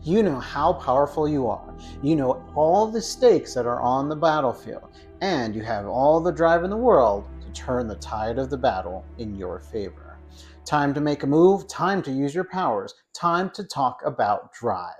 You know how powerful you are. You know all the stakes that are on the battlefield, and you have all the drive in the world to turn the tide of the battle in your favor. Time to make a move, time to use your powers, time to talk about drive.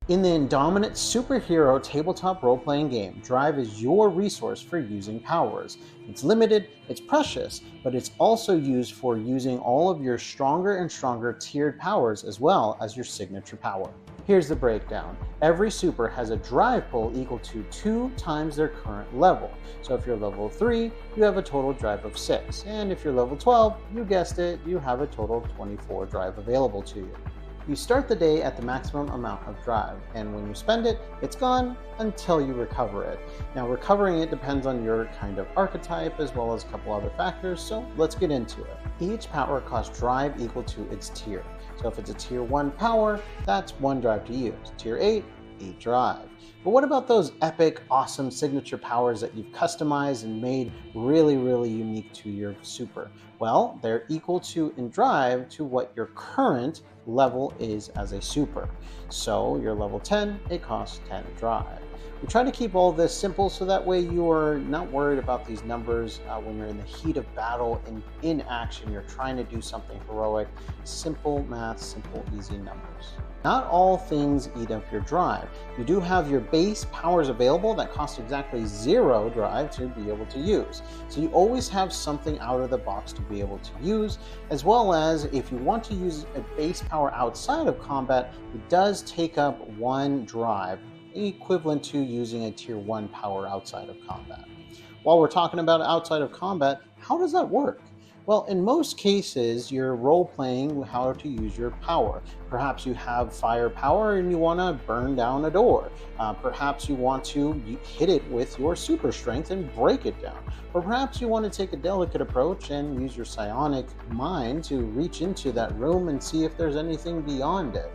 In the Indominant superhero tabletop role-playing game, drive is your resource for using powers. It's limited, it's precious, but it's also used for using all of your stronger and stronger tiered powers as well as your signature power. Here's the breakdown. Every super has a drive pool equal to 2 times their current level. So if you're level 3, you have a total drive of 6. And if you're level 12, you guessed it, you have a total of 24 drive available to you. You start the day at the maximum amount of drive, and when you spend it, it's gone until you recover it. Now, recovering it depends on your kind of archetype as well as a couple other factors, so let's get into it. Each power costs drive equal to its tier. So if it's a tier 1 power, that's 1 drive to use. Tier 8, 8 drive. But what about those epic, awesome signature powers that you've customized and made really, really unique to your super? Well, they're equal to in drive to what your current level is as a super. So you're level 10, it costs 10 drive. We try to keep all this simple so that way you are not worried about these numbers when you're in the heat of battle and in action, you're trying to do something heroic. Simple math, simple, easy numbers. Not all things eat up your drive. You do have your base powers available that cost exactly 0 drive to be able to use. So you always have something out of the box to be able to use, as well as if you want to use a base power outside of combat, it does take up 1 drive, equivalent to using a tier 1 power outside of combat. While we're talking about outside of combat, how does that work? Well, in most cases, you're role-playing how to use your power. Perhaps you have firepower and you want to burn down a door. Perhaps you want to hit it with your super strength and break it down. Or perhaps you want to take a delicate approach and use your psionic mind to reach into that room and see if there's anything beyond it.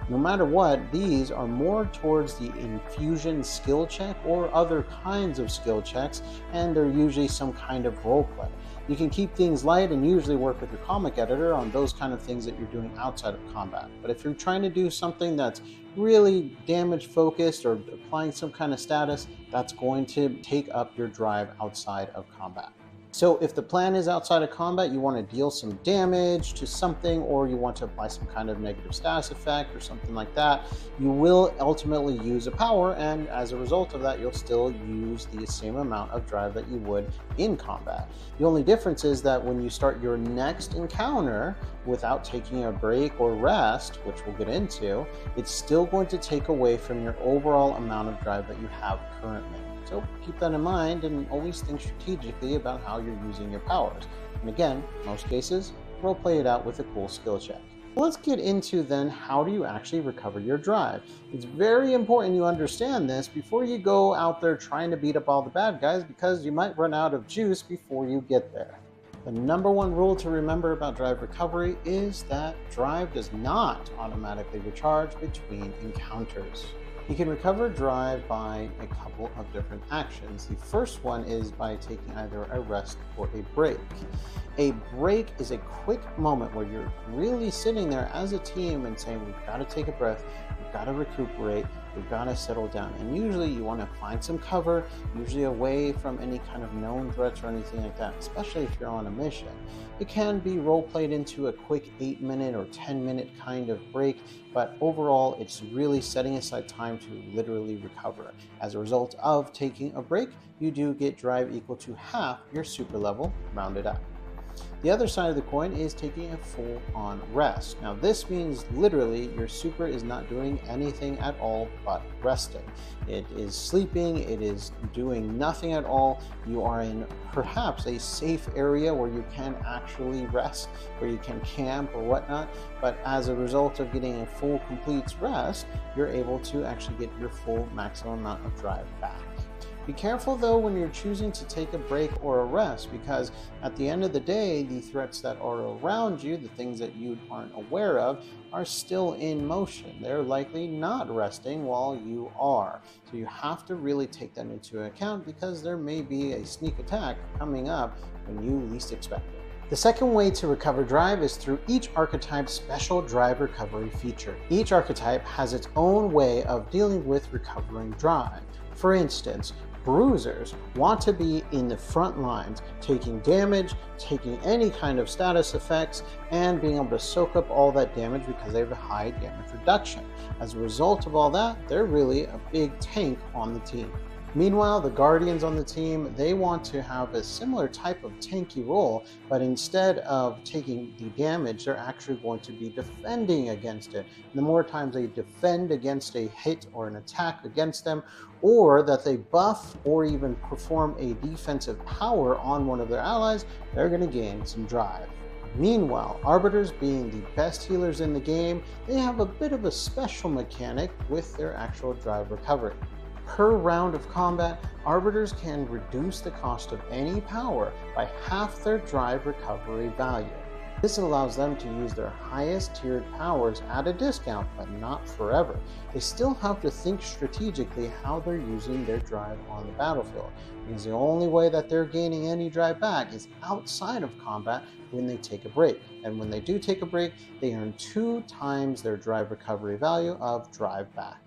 No matter what, these are more towards the infusion skill check or other kinds of skill checks, and they're usually some kind of role play. You can keep things light and usually work with your comic editor on those kind of things that you're doing outside of combat. But if you're trying to do something that's really damage focused or applying some kind of status, that's going to take up your drive outside of combat. So if the plan is outside of combat, you want to deal some damage to something, or you want to apply some kind of negative status effect or something like that, you will ultimately use a power, and as a result of that, you'll still use the same amount of drive that you would in combat. The only difference is that when you start your next encounter without taking a break or rest, which we'll get into, it's still going to take away from your overall amount of drive that you have currently. So keep that in mind and always think strategically about how you're using your powers. And again, most cases, role play it out with a cool skill check. Let's get into then how do you actually recover your drive. It's very important you understand this before you go out there trying to beat up all the bad guys, because you might run out of juice before you get there. The number 1 rule to remember about drive recovery is that drive does not automatically recharge between encounters. You can recover drive by a couple of different actions. The first one is by taking either a rest or a break. A break is a quick moment where you're really sitting there as a team and saying, we've got to take a breath, we've got to recuperate, we've got to settle down. And usually you want to find some cover, usually away from any kind of known threats or anything like that, especially if you're on a mission. It can be role played into a quick 8-minute or 10-minute kind of break, but overall it's really setting aside time to literally recover. As a result of taking a break, you do get drive equal to half your super level, rounded up. The other side of the coin is taking a full-on rest. Now this means literally your super is not doing anything at all but resting. It is sleeping, it is doing nothing at all. You are in perhaps a safe area where you can actually rest, where you can camp or whatnot, but as a result of getting a full complete rest, you're able to actually get your full maximum amount of drive back. Be careful though when you're choosing to take a break or a rest, because at the end of the day, the threats that are around you, the things that you aren't aware of, are still in motion. They're likely not resting while you are. So you have to really take that into account, because there may be a sneak attack coming up when you least expect it. The second way to recover drive is through each archetype's special drive recovery feature. Each archetype has its own way of dealing with recovering drive. For instance, bruisers want to be in the front lines, taking damage, taking any kind of status effects, and being able to soak up all that damage because they have a high damage reduction. As a result of all that, they're really a big tank on the team. Meanwhile, the Guardians on the team, they want to have a similar type of tanky role, but instead of taking the damage, they're actually going to be defending against it. And the more times they defend against a hit or an attack against them, or that they buff or even perform a defensive power on one of their allies, they're going to gain some drive. Meanwhile, Arbiters, being the best healers in the game, they have a bit of a special mechanic with their actual drive recovery. Per round of combat, Arbiters can reduce the cost of any power by half their drive recovery value. This allows them to use their highest tiered powers at a discount, but not forever. They still have to think strategically how they're using their drive on the battlefield, because the only way that they're gaining any drive back is outside of combat when they take a break. And when they do take a break, they earn 2 times their drive recovery value of drive back.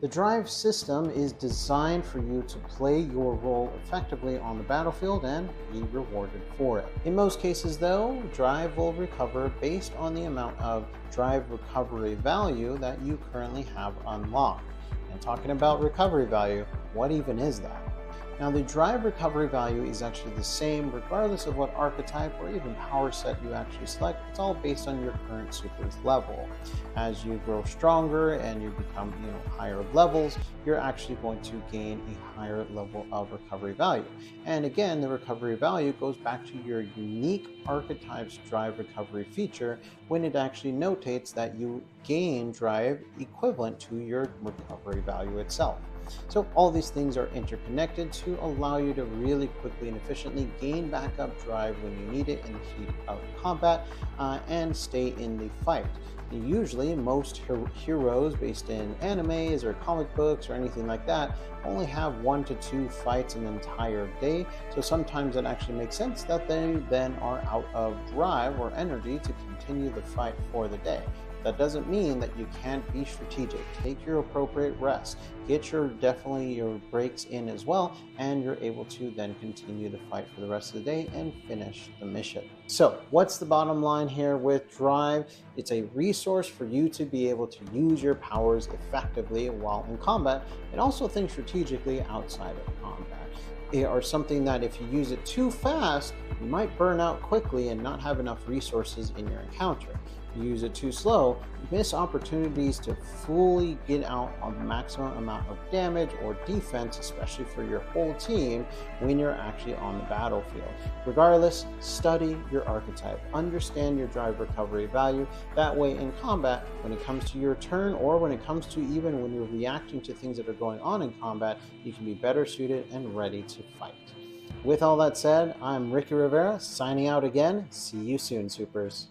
The drive system is designed for you to play your role effectively on the battlefield and be rewarded for it. In most cases though, drive will recover based on the amount of drive recovery value that you currently have unlocked. And talking about recovery value, what even is that? Now, the drive recovery value is actually the same regardless of what archetype or even power set you actually select. It's all based on your current super's level. As you grow stronger and you become higher levels, you're actually going to gain a higher level of recovery value. And again, the recovery value goes back to your unique archetype's drive recovery feature, when it actually notates that you gain drive equivalent to your recovery value itself. So all these things are interconnected to allow you to really quickly and efficiently gain back up drive when you need it in the heat of combat and stay in the fight. Usually, most heroes based in animes or comic books or anything like that only have 1 to 2 fights an entire day, so sometimes it actually makes sense that they then are out of drive or energy to continue the fight for the day. That doesn't mean that you can't be strategic. Take your appropriate rest. Get your breaks in as well, and you're able to then continue the fight for the rest of the day and finish the mission. So what's the bottom line here with drive? It's a resource for you to be able to use your powers effectively while in combat, and also think strategically outside of combat. They are something that if you use it too fast, you might burn out quickly and not have enough resources in your encounter. If you use it too slow, you miss opportunities to fully get out a maximum amount of damage or defense, especially for your whole team when you're actually on the battlefield. Regardless, study your archetype, understand your drive recovery value. That way in combat, when it comes to your turn, or when it comes to even when you're reacting to things that are going on in combat, you can be better suited and ready to fight. With all that said, I'm Ricky Rivera, signing out again. See you soon, Supers.